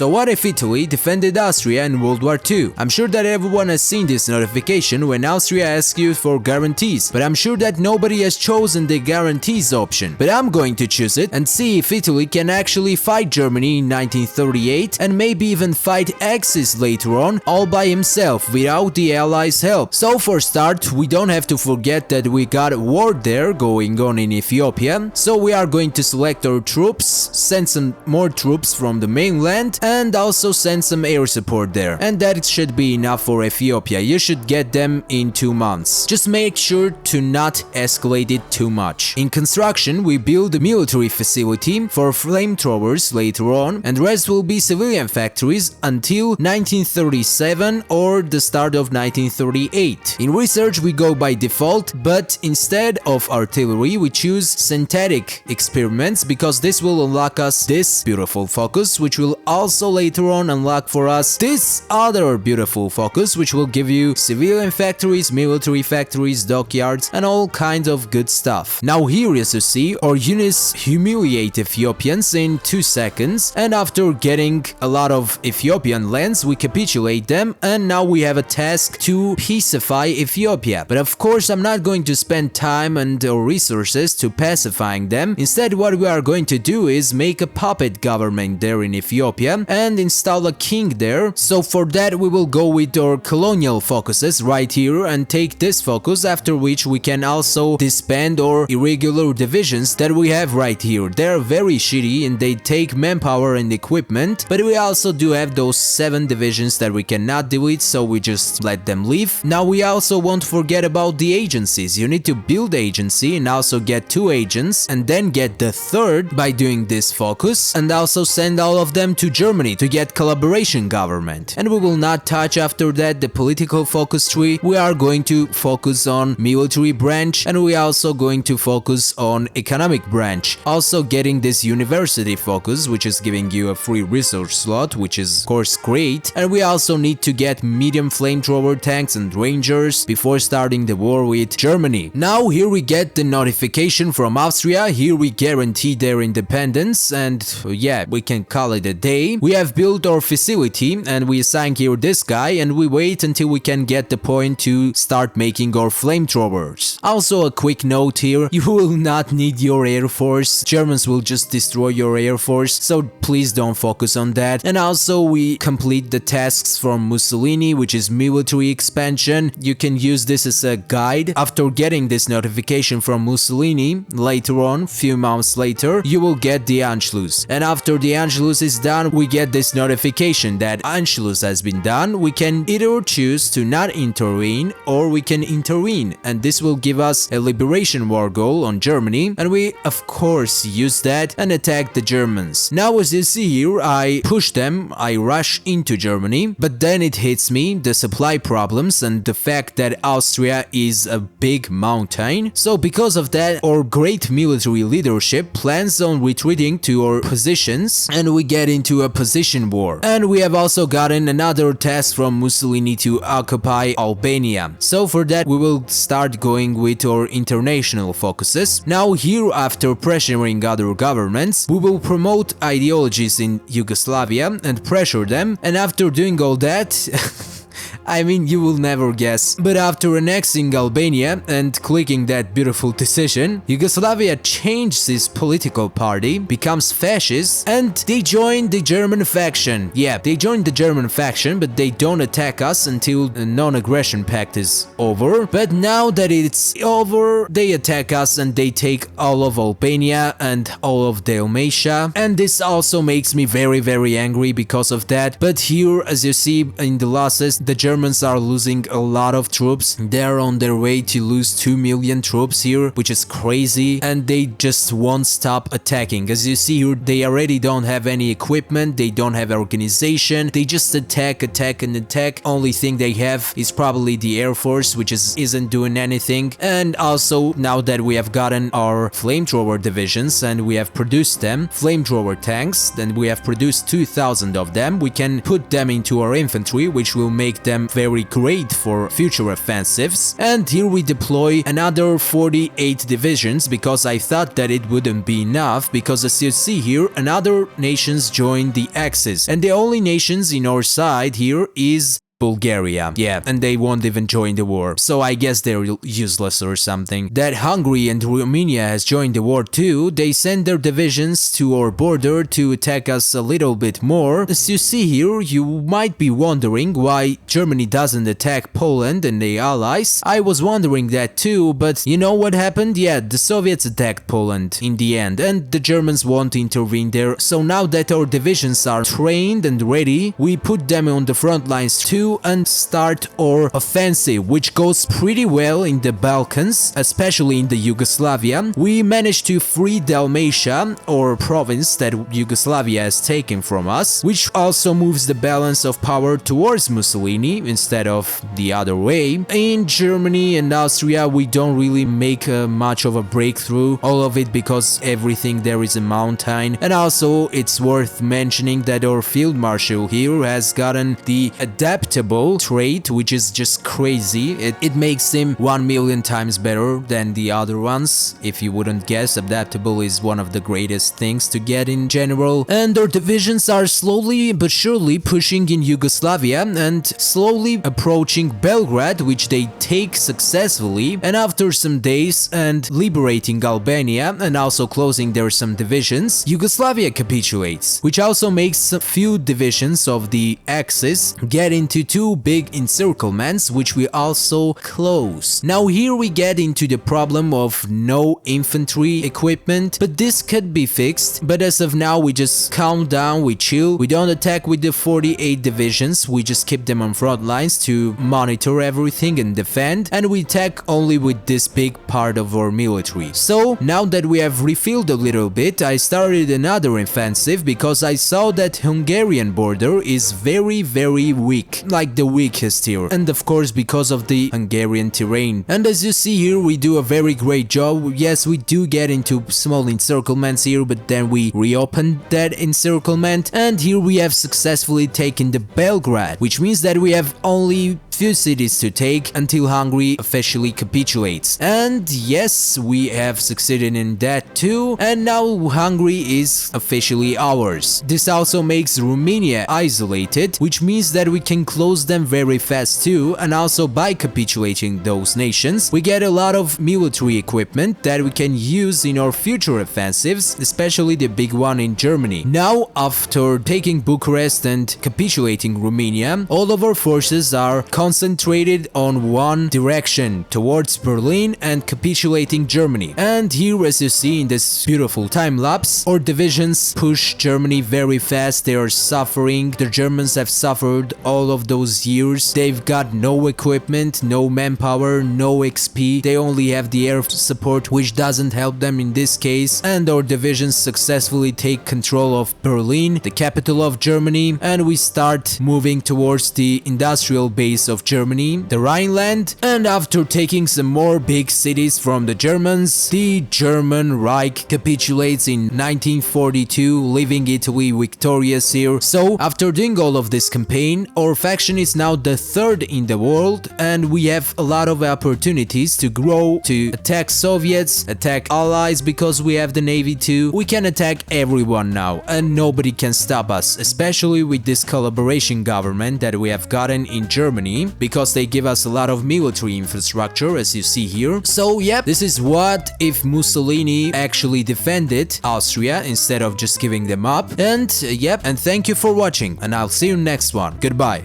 So what if Italy defended Austria in World War II? I'm sure that everyone has seen this notification when Austria asks you for guarantees, but I'm sure that nobody has chosen the guarantees option. But I'm going to choose it and see if Italy can actually fight Germany in 1938 and maybe even fight Axis later on all by himself without the Allies' help. So for start, we don't have to forget that we got a war there going on in Ethiopia, so we are going to select our troops, send some more troops from the mainland and also send some air support there. And that should be enough for Ethiopia. You should get them in 2 months. Just make sure to not escalate it too much. In construction, we build a military facility for flamethrowers later on, and rest will be civilian factories until 1937 or the start of 1938. In research, we go by default, but instead of artillery, we choose synthetic experiments because this will unlock us this beautiful focus, which will also later on unlock for us this other beautiful focus, which will give you civilian factories, military factories, dockyards, and all kinds of good stuff. Now here, as you see, our units humiliate Ethiopians in 2 seconds, and after getting a lot of Ethiopian lands, we capitulate them, and now we have a task to pacify Ethiopia. But of course, I'm not going to spend time and resources to pacifying them. Instead, what we are going to do is make a puppet government there in Ethiopia and install a king there. So for that, we will go with our colonial focuses right here and take this focus, after which we can also disband our irregular divisions that we have right here. They're very shitty and they take manpower and equipment, but we also do have those 7 divisions that we cannot delete, so we just let them leave. Now we also won't forget about the agencies. You need to build agency and also get 2 agents and then get the 3rd by doing this focus, and also send all of them to Germany to get collaboration government. And we will not touch after that the political focus tree. We are going to focus on military branch, and we also going to focus on economic branch. Also getting this university focus, which is giving you a free resource slot, which is of course great. And we also need to get medium flamethrower tanks and rangers before starting the war with Germany. Now here we get the notification from Austria. Here we guarantee their independence, and yeah, we can call it a day. We have built our facility and we assign here this guy, and we wait until we can get the point to start making our flamethrowers. Also a quick note here, you will not need your air force. Germans will just destroy your air force, so please don't focus on that. And also we complete the tasks from Mussolini, which is military expansion. You can use this as a guide. After getting this notification from Mussolini, later on, few months later, you will get the Anschluss. And after the Anschluss is done, we get this notification that Anschluss has been done. We can either choose to not intervene or we can intervene, and this will give us a liberation war goal on Germany, and we of course use that and attack the Germans. Now as you see here, I push them, I rush into Germany, but then it hits me, the supply problems and the fact that Austria is a big mountain. So because of that, our great military leadership plans on retreating to our positions, and we get into a position war. And we have also gotten another task from Mussolini to occupy Albania. So for that, we will start going with our international focuses. Now here, after pressuring other governments, we will promote ideologies in Yugoslavia and pressure them, and after doing all that I mean, you will never guess. But after annexing Albania and clicking that beautiful decision, Yugoslavia changed its political party, becomes fascist, and they joined the German faction. Yeah, they joined the German faction, but they don't attack us until the non-aggression pact is over. But now that it's over, they attack us and they take all of Albania and all of Dalmatia. And this also makes me very, very angry because of that. But here, as you see in the losses, the Germans are losing a lot of troops. They're on their way to lose 2 million troops here, which is crazy, and they just won't stop attacking. As you see here, they already don't have any equipment, they don't have organization, they just attack and attack. Only thing they have is probably the air force, which isn't doing anything. And also, now that we have gotten our flamethrower divisions and we have produced them, flamethrower tanks, then we have produced 2,000 of them, we can put them into our infantry, which will make them very great for future offensives. And here we deploy another 48 divisions because I thought that it wouldn't be enough, because as you see here, another nations joined the Axis, and the only nations in our side here is Bulgaria. Yeah, and they won't even join the war, so I guess they're useless or something. That Hungary and Romania has joined the war too. They send their divisions to our border to attack us a little bit more. As you see here, you might be wondering why Germany doesn't attack Poland and the allies. I was wondering that too, but you know what happened? Yeah, the Soviets attacked Poland in the end, and the Germans won't intervene there. So now that our divisions are trained and ready, we put them on the front lines too and start our offensive, which goes pretty well in the Balkans, especially in the Yugoslavia. We managed to free Dalmatia, or province that Yugoslavia has taken from us, which also moves the balance of power towards Mussolini instead of the other way. In Germany and Austria, we don't really make much of a breakthrough, all of it because everything there is a mountain, and also it's worth mentioning that our field marshal here has gotten the adaptable trait, which is just crazy. It makes him 1 million times better than the other ones. If you wouldn't guess, adaptable is one of the greatest things to get in general. And our divisions are slowly but surely pushing in Yugoslavia and slowly approaching Belgrade, which they take successfully. And after some days and liberating Albania and also closing there some divisions, Yugoslavia capitulates, which also makes a few divisions of the Axis get into two big encirclements, which we also close. Now here we get into the problem of no infantry equipment, but this could be fixed. But as of now, we just calm down, we chill, we don't attack with the 48 divisions, we just keep them on front lines to monitor everything and defend, and we attack only with this big part of our military. So now that we have refilled a little bit, I started another offensive because I saw that Hungarian border is very weak, like the weakest here, and of course because of the Hungarian terrain. And as you see here, we do a very great job. Yes, we do get into small encirclements here, but then we reopen that encirclement, and here we have successfully taken the Belgrade, which means that we have only few cities to take until Hungary officially capitulates. And yes, we have succeeded in that too, and now Hungary is officially ours. This also makes Romania isolated, which means that we can close them very fast too, and also by capitulating those nations, we get a lot of military equipment that we can use in our future offensives, especially the big one in Germany. Now, after taking Bucharest and capitulating Romania, all of our forces are concentrated on one direction, towards Berlin and capitulating Germany. And here, as you see in this beautiful time lapse, our divisions push Germany very fast. They are suffering. The Germans have suffered all of those years. They've got no equipment, no manpower, no XP. They only have the air support, which doesn't help them in this case. And our divisions successfully take control of Berlin, the capital of Germany, and we start moving towards the industrial base of Germany, the Rhineland. And after taking some more big cities from the Germans, the German Reich capitulates in 1942, leaving Italy victorious here. So after doing all of this campaign, our faction is now the third in the world, and we have a lot of opportunities to grow, to attack Soviets, attack allies, because we have the navy too. We can attack everyone now, and nobody can stop us, especially with this collaboration government that we have gotten in Germany, because they give us a lot of military infrastructure, as you see here. So yep, this is what if Mussolini actually defended Austria instead of just giving them up. And yep, and thank you for watching, and I'll see you next one. Goodbye.